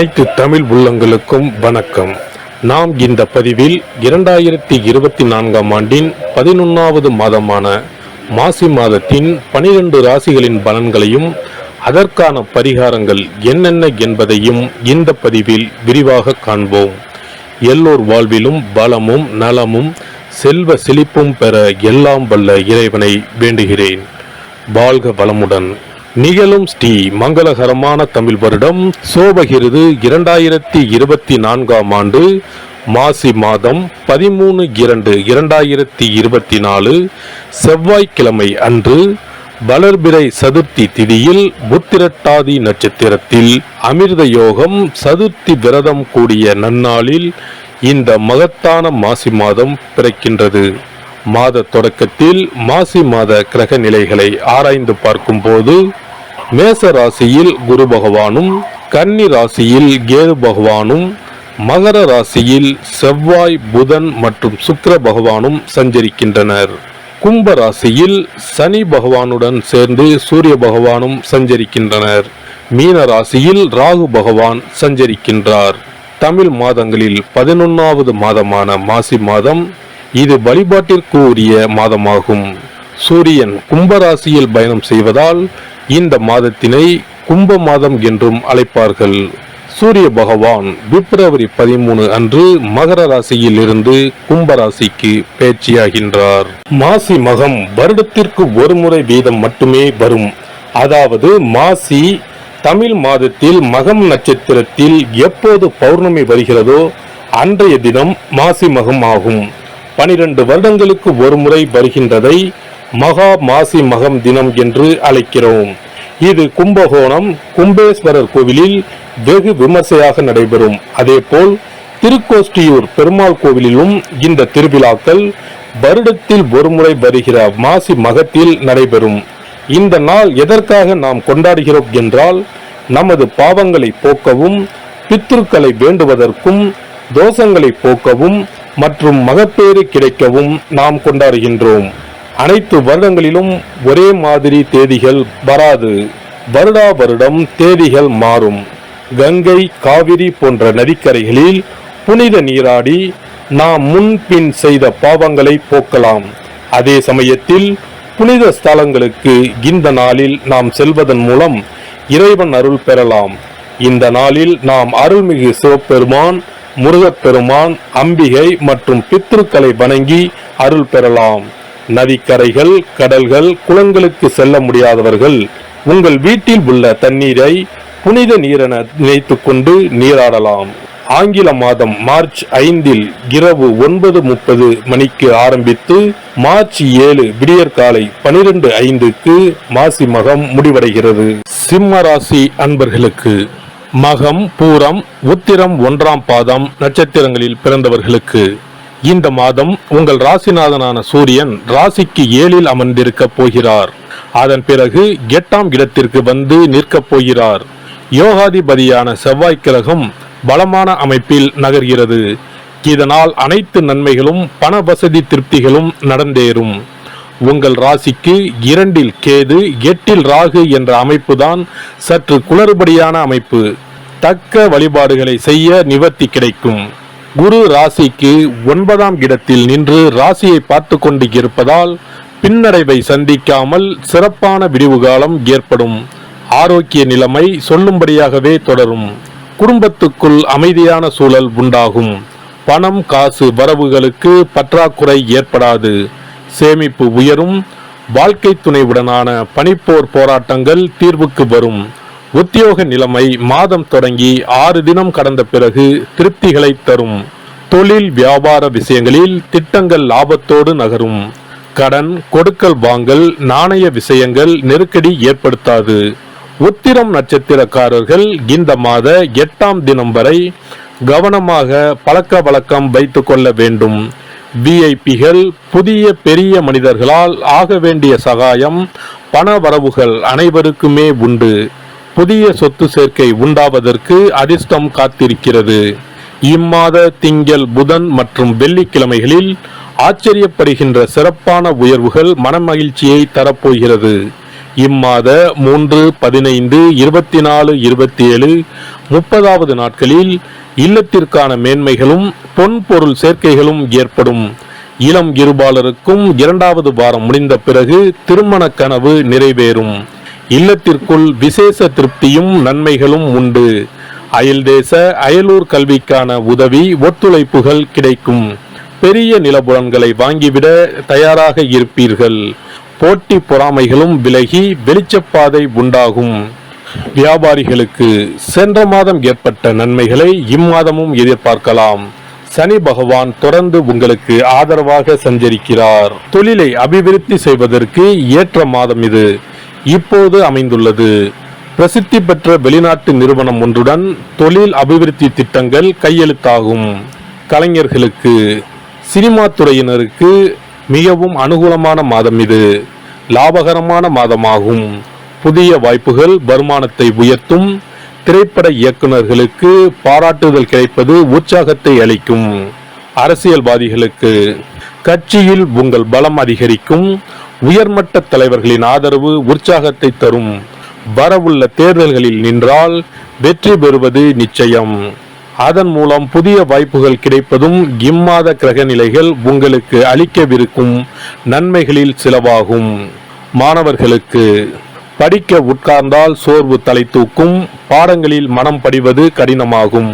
அனைத்து தமிழ் உள்ளங்களுக்கும் வணக்கம். நாம் இந்த பதிவில் 2024 ஆண்டின் 11வது மாதமான மாசி மாதத்தின் 12 ராசிகளின் பலன்களையும் அதற்கான பரிகாரங்கள் என்னென்ன என்பதையும் இந்த பதிவில் விரிவாக காண்போம். எல்லோர் வாழ்விலும் பலமும் நலமும் செல்வ செழிப்பும் பெற எல்லாம் வல்ல இறைவனை வேண்டுகிறேன். வாழ்க வளமுடன். நிகழும் ஸ்ரீ மங்களகரமான தமிழ் வருடம் சோபகிருது 2024 ஆண்டு மாசி மாதம் 13/2/2024 செவ்வாய்க்கிழமை அன்று வளர்பிறை சதுர்த்தி திதியில் உத்திரட்டாதி நட்சத்திரத்தில் அமிர்த யோகம் சதுர்த்தி விரதம் கூடிய நன்னாளில் இந்த மகத்தான மாசி மாதம் பிறக்கின்றது. மாத தொடக்கத்தில் மாசி மாத கிரக நிலைகளை ஆராய்ந்து பார்க்கும் போது மேச ராசியில் குரு பகவானும், கன்னி ராசியில் கேது பகவானும், மகர ராசியில் செவ்வாய், புதன் மற்றும் சுக்கிர பகவானும் சஞ்சரிக்கின்றனர். கும்ப ராசியில் சனி பகவானுடன் சேர்ந்து சூரிய பகவானும் சஞ்சரிக்கின்றனர். மீன ராசியில் ராகு பகவான் சஞ்சரிக்கின்றார். தமிழ் மாதங்களில் 11வது மாதமான மாசி மாதம் இது வழிபாட்டிற்கு உரிய மாதமாகும். சூரியன் கும்பராசியில் பயணம் செய்வதால் இந்த மாதத்தினை கும்ப மாதம் என்றும் அழைப்பார்கள். சூரிய பகவான் பிப்ரவரி 13 அன்று மகர ராசியில் இருந்து கும்பராசிக்கு பேச்சியாகின்றார். மாசி மகம் வருடத்திற்கு ஒரு முறை வீதம் மட்டுமே வரும். அதாவது மாசி தமிழ் மாதத்தில் மகம் நட்சத்திரத்தில் எப்போது பௌர்ணமி வருகிறதோ அன்றைய தினம் மாசி மகம் ஆகும். 12 வருடங்களுக்கு ஒரு முறை வருகின்றதை மகா மாசி மகம் தினம் என்று அழைக்கிறோம். இது கும்பகோணம் கும்பேஸ்வரர் கோவிலில் வெகு விமர்சையாக நடைபெறும். அதேபோல் திருக்கோஷ்டியூர் பெருமாள் கோவிலிலும் இந்த திருவிழாக்கள் வருடத்தில் ஒரு முறை வருகிற மாசி மகத்தில் நடைபெறும். இந்த நாள் எதற்காக நாம் கொண்டாடுகிறோம் என்றால், நமது பாவங்களை போக்கவும், பித்ருக்களை வேண்டுவதற்கும், தோஷங்களை போக்கவும் மற்றும் மகப்பேறு கிடைக்கவும் நாம் கொண்டாடுகின்றோம். அனைத்து வருடங்களிலும் ஒரே மாதிரி தேதிகள் வராது. வருடா வருடம் தேதிகள் மாறும். கங்கை, காவிரி போன்ற நதிக்கரைகளில் புனித நீராடி நாம் முன்பின் செய்த பாவங்களை போக்கலாம். அதே சமயத்தில் புனித ஸ்தலங்களுக்கு இந்த நாளில் நாம் செல்வதன் மூலம் இறைவன் அருள் பெறலாம். இந்த நாளில் நாம் அருள்மிகு சிவபெருமான், முருகப்பெருமான், அம்பிகை மற்றும் பித்ருக்களை வணங்கி அருள் பெறலாம். நதிக்கரைகள், கடல்கள், குளங்களுக்கு செல்ல முடியாதவர்கள் உங்கள் வீட்டில் உள்ள தண்ணீரை புனித நீரென நினைத்து கொண்டு நீராடலாம். ஆங்கில மாதம் மார்ச் 5 இரவு 9:30 மணிக்கு ஆரம்பித்து மார்ச் 7 விடியற்காலை 12:05 மாசி மகம் முடிவடைகிறது. சிம்ம ராசி அன்பர்களுக்கு மகம், பூரம், உத்திரம் 1ஆம் பாதம் நட்சத்திரங்களில் பிறந்தவர்களுக்கு இந்த மாதம் உங்கள் ராசிநாதனான சூரியன் ராசிக்கு 7 அமர்ந்திருக்க போகிறார். அதன் பிறகு 8ஆம் இடத்திற்கு வந்து நிற்கப் போகிறார். யோகாதிபதியான செவ்வாய் கிரகம் பலமான அமைப்பில் நகர்கிறது. இதனால் அனைத்து நன்மைகளும் பண வசதி திருப்திகளும் நடந்தேறும். உங்கள் ராசிக்கு 2இல் கேது, 8இல் ராகு என்ற அமைப்புதான் சற்று குளறுபடியான அமைப்பு. தக்க வழிபாடுகளை செய்ய நிவர்த்தி கிடைக்கும். குரு ராசிக்கு 9ஆம் இடத்தில் நின்று ராசியை பார்த்து கொண்டு இருப்பதால் பின்னடைவை சந்திக்காமல் சிறப்பான விடிவு காலம் ஏற்படும். ஆரோக்கிய நிலைமை சொல்லும்படியாகவே தொடரும். குடும்பத்துக்குள் அமைதியான சூழல் உண்டாகும். பணம், காசு வரவுகளுக்கு பற்றாக்குறை ஏற்படாது. சேமிப்பு உயரும். வாழ்க்கை துணைவுடனான பனிப்போர் போராட்டங்கள் தீர்வுக்கு வரும். உத்தியோக நிலைமை மாதம் தொடங்கி 6 தினம் கடந்த பிறகு திருப்திகளை தரும். தொழில் வியாபார விஷயங்களில் திட்டங்கள் லாபத்தோடு நகரும். கடன், கொடுக்கல் வாங்கல், நாணய விஷயங்கள் நெருக்கடி ஏற்படுத்தாது. உத்திரம் நட்சத்திரக்காரர்கள் இந்த மாத 8ஆம் தினம் வரை கவனமாக பழக்க வழக்கம் வைத்துக் கொள்ள வேண்டும். விஐபிகள், புதிய பெரிய மனிதர்களால் ஆக வேண்டிய சகாயம், பண வரவுகள் அனைவருக்குமே உண்டு. புதிய சொத்து சேர்க்கை உண்டாவதற்கு அதிர்ஷ்டம் காத்திருக்கிறது. இம்மாத திங்கள், புதன் மற்றும் வெள்ளிக்கிழமைகளில் ஆச்சரியப்படுகின்ற சிறப்பான உயர்வுகள் மனமகிழ்ச்சியை தரப்போகிறது. இம்மாத 3, 15, 24, 27, 30வது நாட்களில் இல்லத்திற்கான மேன்மைகளும் பொன் பொருள் சேர்க்கைகளும் ஏற்படும். இளம் இருபாலருக்கும் 2வது வாரம் முடிந்த பிறகு திருமண கனவு நிறைவேறும். இல்லத்திற்குள் விசேஷ திருப்தியும் நன்மைகளும் உண்டு. அயல்தேச அயலூர் கல்விக்கான உதவி ஒத்துழைப்புகள் கிடைக்கும். பெரிய நிலபுலன்களை வாங்கிவிட தயாராக இருப்பீர்கள். போட்டி பொறாமைகளும் விலகி வெளிச்சப்பாதை உண்டாகும். வியாபாரிகளுக்கு சென்ற மாதம் ஏற்பட்ட நன்மைகளை இம்மாதமும் எதிர்பார்க்கலாம். சனி பகவான் தொடர்ந்து உங்களுக்கு ஆதரவாக சஞ்சரிக்கிறார். தொழிலை அபிவிருத்தி செய்வதற்கு ஏற்ற மாதம் இது இப்போது அமைந்துள்ளது. பிரசித்தி பெற்ற வெளிநாட்டு நிறுவனம் ஒன்றுடன் தொழில் அபிவிருத்தி திட்டங்கள் கையெழுத்தாகும். கலைஞர்களுக்கு, சினிமா துறையினருக்கு மிகவும் அனுகூலமான மாதம் இது. லாபகரமான மாதமாகும். புதிய வாய்ப்புகள் வருமானத்தை உயர்த்தும். திரைப்பட இயக்குநர்களுக்கு பாராட்டுதல் கிடைப்பது உற்சாகத்தை அளிக்கும். அரசியல்வாதிகளுக்கு கட்சியில் உங்கள் பலம் அதிகரிக்கும். உயர்மட்ட தலைவர்களின் ஆதரவு உற்சாகத்தை தரும். வரவுள்ள தேர்தல்களில் நின்றால் வெற்றி பெறுவது நிச்சயம். அதன் மூலம் புதிய வாய்ப்புகள் கிடைப்பதும் இம்மாத கிரக நிலைகள் உங்களுக்கு அளிக்கவிருக்கும் நன்மைகளில் சிலவாகும். மாணவர்களுக்கு படிக்க உட்கார்ந்தால் சோர்வு தலை தூக்கும். பாடங்களில் மனம் படிவது கடினமாகும்.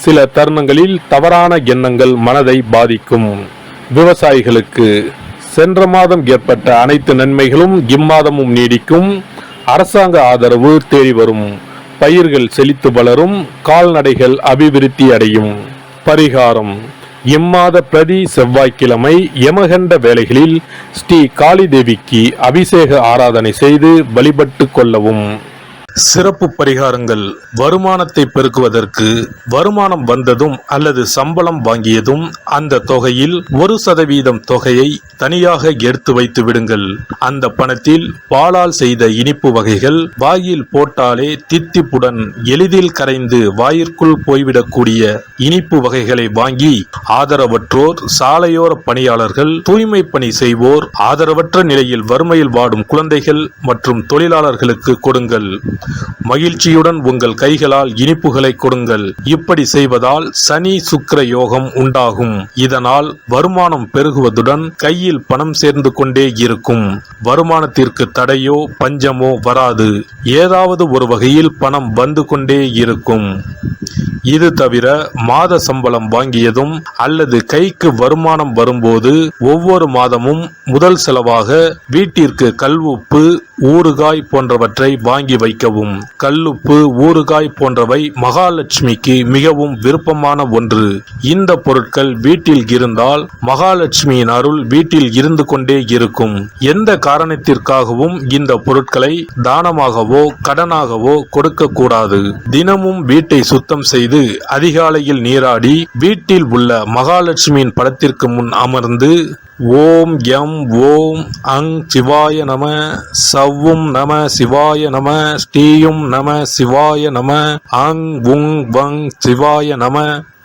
சில தருணங்களில் தவறான எண்ணங்கள் மனதை பாதிக்கும். விவசாயிகளுக்கு சென்ற மாதம் ஏற்பட்ட அனைத்து நன்மைகளும் இம்மாதமும் நீடிக்கும். அரசாங்க ஆதரவு தேடி வரும். பயிர்கள் செழித்து வளரும். கால்நடைகள் அபிவிருத்தி அடையும். பரிகாரம்: இம்மாத பிரதி செவ்வாய்க்கிழமை யமகண்ட வேளைகளில் ஸ்ரீ காளி தேவிக்கு அபிஷேக ஆராதனை செய்து வழிபட்டு கொள்ளவும். சிறப்பு பரிகாரங்கள்: வருமானத்தை பெருக்குவதற்கு வருமானம் வந்ததும் அல்லது சம்பளம் வாங்கியதும் அந்த தொகையில் 1% தொகையை தனியாக எடுத்து வைத்து விடுங்கள். அந்த பணத்தில் பாலால் செய்த இனிப்பு வகைகள் வாயில் போட்டாலே தித்திப்புடன் எளிதில் கரைந்து வாயிற்குள் போய்விடக்கூடிய இனிப்பு வகைகளை வாங்கி ஆதரவற்றோர், சாலையோர பணியாளர்கள், தூய்மை பணி செய்வோர், ஆதரவற்ற நிலையில் வறுமையில் வாடும் குழந்தைகள் மற்றும் தொழிலாளர்களுக்கு கொடுங்கள். மகிழ்ச்சியுடன் உங்கள் கைகளால் இனிப்புகளை கொடுங்கள். இப்படி செய்வதால் சனி சுக்கிர யோகம் உண்டாகும். இதனால் வருமானம் பெருகுவதுடன் கையில் பணம் சேர்ந்து கொண்டே இருக்கும். வருமானத்திற்கு தடையோ பஞ்சமோ வராது. ஏதாவது ஒரு வகையில் பணம் வந்து கொண்டே இருக்கும். இது தவிர மாத சம்பளம் வாங்கியதும் அல்லது கைக்கு வருமானம் வரும்போது ஒவ்வொரு மாதமும் முதல் செலவாக வீட்டிற்கு கல்லுப்பு, ஊறுகாய் போன்றவற்றை வாங்கி வைக்கவும். கல்லுப்பு, ஊறுகாய் போன்றவை மகாலட்சுமிக்கு மிகவும் விருப்பமான ஒன்று. இந்த பொருட்கள் வீட்டில் இருந்தால் மகாலட்சுமியின் அருள் வீட்டில் இருந்து கொண்டே இருக்கும். எந்த காரணத்திற்காகவும் இந்த பொருட்களை தானமாகவோ கடனாகவோ கொடுக்க கூடாது. தினமும் வீட்டை சுத்தம் செய்து அதிகாலையில் நீராடி வீட்டில் உள்ள மகாலட்சுமியின் படத்திற்கு முன் அமர்ந்து ஓம் யம் ஓம் அங் சிவாய நம, சவ்வும் நம சிவாய நம, ஸ்ரீயும் நம சிவாய நம, அங் உங் வங் சிவாய நம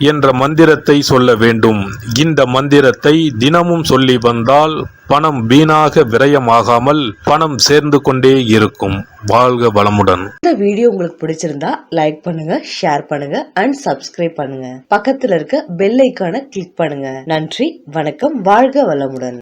என்ற மந்திரத்தை சொல்ல வேண்டும். இந்த மந்திரத்தை தினமும் சொல்லி வந்தால் பணம் வீணாக விரயமாகாமல் பணம் சேர்ந்து கொண்டே இருக்கும். வாழ்க வளமுடன். இந்த வீடியோ உங்களுக்கு பிடிச்சிருந்தா லைக் பண்ணுங்க, ஷேர் பண்ணுங்க அண்ட் சப்ஸ்கிரைப் பண்ணுங்க. பக்கத்துல இருக்க பெல் ஐகானை கிளிக் பண்ணுங்க. நன்றி, வணக்கம், வாழ்க வளமுடன்.